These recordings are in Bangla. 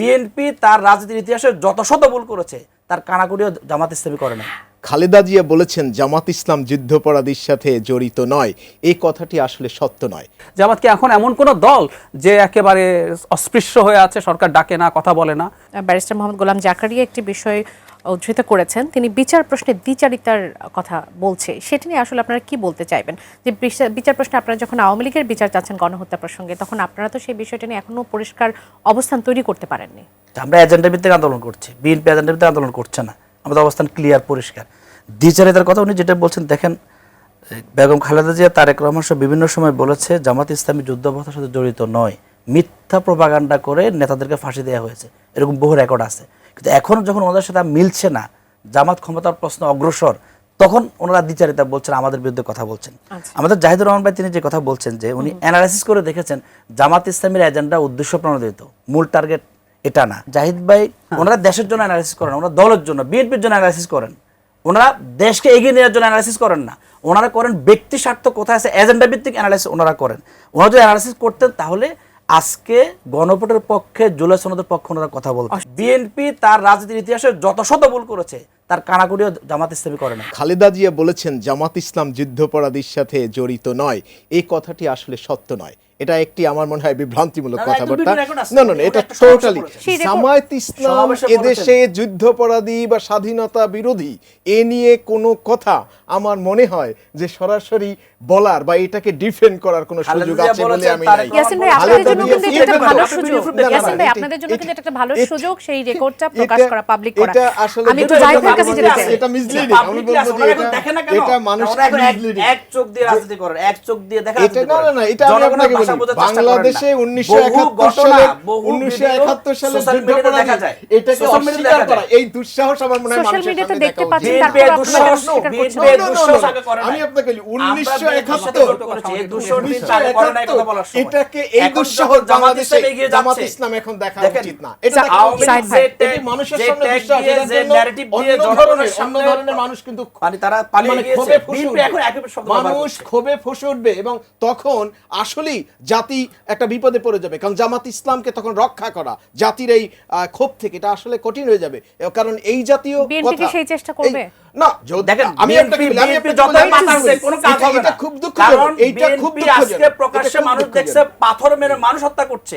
বিএনপি তার রাজনীতির ইতিহাসে যত শত ভুল করেছে তার কানাকুড়িও জামাত ইসলামী করে না। খালেদা জিয়া বলেছেন জামাত ইসলাম যুদ্ধাপরাধীর সাথে জড়িত নয়, এই কথাটি আসলে সত্য নয়। জামাত কি এখন এমন কোন দল যে একেবারে অস্পৃশ্য হয়ে আছে, সরকার ডাকে না, কথা বলে না? ব্যারিস্টার মোহাম্মদ গোলাম জাকারিয়া একটি বিষয় উদ্ধৃত করেছেন, তিনি বিচার প্রশ্নে দ্বিচারিতার কথা বলছে, সেটা নিয়ে আসলে আপনারা কি বলতে চাইবেন? যে বিচার প্রশ্নে আপনারা যখন আওয়ামী লীগের বিচার চাচ্ছেন গণহত্যা প্রসঙ্গে, তখন আপনারা তো সেই বিষয়টা নিয়ে এখনো পরিষ্কার অবস্থান তৈরি করতে পারেননি। আমরা এজেন্ডা ভিত্তিক আন্দোলন করছি, বিএনপি এজেন্ডা ভিত্তিক আন্দোলন করছে না, আমাদের অবস্থান ক্লিয়ার, পরিষ্কার। দ্বিচারিতার কথা উনি যেটা বলছেন, দেখেন বেগম খালেদা জিয়া, তারেক রহমান বিভিন্ন সময় বলেছে জামাত ইসলামী যুদ্ধাপরাধের সাথে জড়িত নয়, মিথ্যা প্রপাগান্ডা করে নেতাদেরকে ফাঁসি দেওয়া হয়েছে, এরকম বহু রেকর্ড আছে। কিন্তু এখন যখন ওনাদের সাথে মিলছে না, জামাত ক্ষমতার প্রশ্ন অগ্রসর, তখন ওনারা দ্বিচারিতা বলছেন, আমাদের বিরুদ্ধে কথা বলছেন। আমাদের জাহিদুর রহমান ভাই তিনি যে কথা বলছেন, যে উনি অ্যানালাইসিস করে দেখেছেন জামাত ইসলামীর এজেন্ডা উদ্দেশ্য প্রণোদিত, মূল টার্গেট এটা না। জাহিদ ভাই ওনারা দেশের জন্য অ্যানালাইসিস করেন, ওনারা দলের জন্য, বিএনপির জন্য অ্যানালাইসিস করেন, ওনারা দেশকে এগিয়ে নেওয়ার জন্য অ্যানালাইসিস করেন না। ওনারা করেন ব্যক্তি স্বার্থ কোথায় আছে, এজেন্ডা ভিত্তিক অ্যানালাইসিস ওনারা করেন। ওনারা যদি অ্যানালাইসিস করতেন তাহলে আজকে গণভোটের পক্ষে, জুলাই সনদের পক্ষে ওনারা কথা বলতেন। বিএনপি তার রাজনীতির ইতিহাসে যত শত ভুল করেছে তার কানাকুড়িও জামাত ইসলামী করে না। খালেদা জিয়া বলেছেন জামাত ইসলাম যুদ্ধাপরাধীর সাথে জড়িত নয়, এই কথাটি আসলে সত্য নয়। এটা একটি আমার মনে হয় বিভ্রান্তিমূলক কথাবার্তা। না, এটা টোটালি জামায়াত ইসলাম এদেশে যুদ্ধাপরাধী বা স্বাধীনতা বিরোধী এ নিয়ে কোনো কথা আমার মনে হয় যে সরাসরি বলার বা এটাকে ডিফেন্ড করার কোনো সুযোগ আছে বলে আমি নাই। ইয়াসিন ভাই, আপনাদের জন্য কিন্তু এটা একটা ভালো সুযোগ। ইয়াসিন ভাই, আপনাদের জন্য কিন্তু এটা একটা ভালো সুযোগ, সেই রেকর্ডটা প্রকাশ করা, পাবলিক করা। আমি একটু জাহিদের কাছে যেতে চাই। এটা মিসলিডিং, আমি বলবো যে এটা মানুষকে মিসলিডিং, এক চোখ দিয়ে রাজনীতি করেন, এক চোখ দিয়ে দেখা। এটা না, এটা আমি আপনাকে বলি, বাংলাদেশে 1971 সালে যুদ্ধাপরাধী এটাকে অস্বীকার করা, এই দুঃসাহস আমার মনে হয় সোশ্যাল মিডিয়াতে দেখতে পাচ্ছেন। আমি আপনাকে বলি 1971 এটাকে এই দুঃসাহস বাংলাদেশে জামাত ইসলাম এখন দেখা উচিত না। এটা মানুষের সামনে দুঃসাহস, অন্য ধরনের মানুষ কিন্তু মানুষ ক্ষোভে ফুঁসে উঠবে এবং তখন আসলেই জাতি একটা বিপদে পড়ে যাবে। কারণ জামাত ইসলামকে তখন রক্ষা করা জাতির এই ক্ষোভ থেকে এটা আসলে কঠিন হয়ে যাবে। কারণ এই জাতীয় বিএনপি কি সেই চেষ্টা করবে না? দেখেন, আমি আপনাকে এটা খুব দুঃখজনক, এইটা খুব আজকে প্রকাশ্যে মানুষ দেখছে পাথর মেরে মানুষ হত্যা করছে,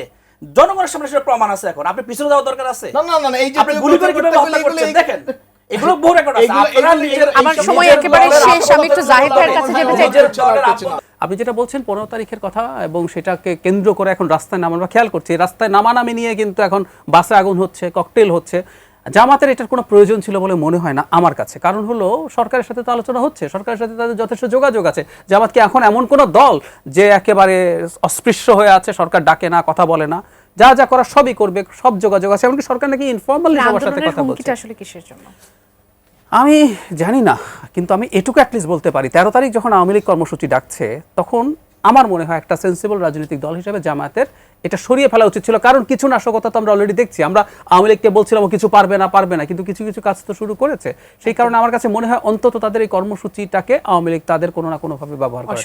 জনগণের সামনে সেটা প্রমাণ আছে। এখন আপনি পিছনে যাওয়ার দরকার আছে? না, এই যে আপনি গুলি করে কিভাবে হত্যা করছেন দেখেন, এগুলো বহু রেকর্ড আছে। আমার সময় একেবারে শেষ, আমি একটু জাহিদ ভাইয়ের কাছে যেতে চাই। আপনি যেটা বলছেন 15 তারিখের কথা, এবং সেটাকে কেন্দ্র করে এখন রাস্তায় নামা, আমরা খেয়াল করছি রাস্তায় নামানামি নিয়ে কিন্তু এখন বাসে আগুন হচ্ছে, ককটেল হচ্ছে। জামাতের এটার কোনো প্রয়োজন ছিল বলে মনে হয় না আমার কাছে। কারণ হলো সরকারের সাথে তো আলোচনা হচ্ছে, সরকারের সাথে তাদের যথেষ্ট যোগাযোগ আছে। জামাত কি এখন এমন কোন দল যে একেবারে অস্পৃশ্য হয়ে আছে, সরকার ডাকে না, কথা বলে না? যা যা করা সবই করবে, সব যোগাযোগ আছে। এমনকি সরকার নাকি ইনফর্মালি সবার সাথে কথা বলছে। আসলে কিসের জন্য আমি জানি না, কিন্তু আমি এটুকু অ্যাটলিস্ট বলতে পারি, 13 তারিখ যখন আওয়ামী লীগ কর্মসূচি ডাকছে, তখন আমার মনে হয় একটা সেন্সিবল রাজনৈতিক দল হিসেবে জামায়াতের এটা সরিয়ে ফেলা উচিত ছিল। কারণ কিছু নাশকতা তো আমরা অলরেডি দেখছি। আমরা আওয়ামী লীগকে বলছিলাম ও কিছু পারবে না, কিন্তু কিছু কিছু কাজ তো শুরু করেছে। সেই কারণে আমার কাছে মনে হয় অন্তত তাদের এই কর্মসূচিটাকে আওয়ামী লীগ তাদের কোনো না কোনোভাবে ব্যবহার করে।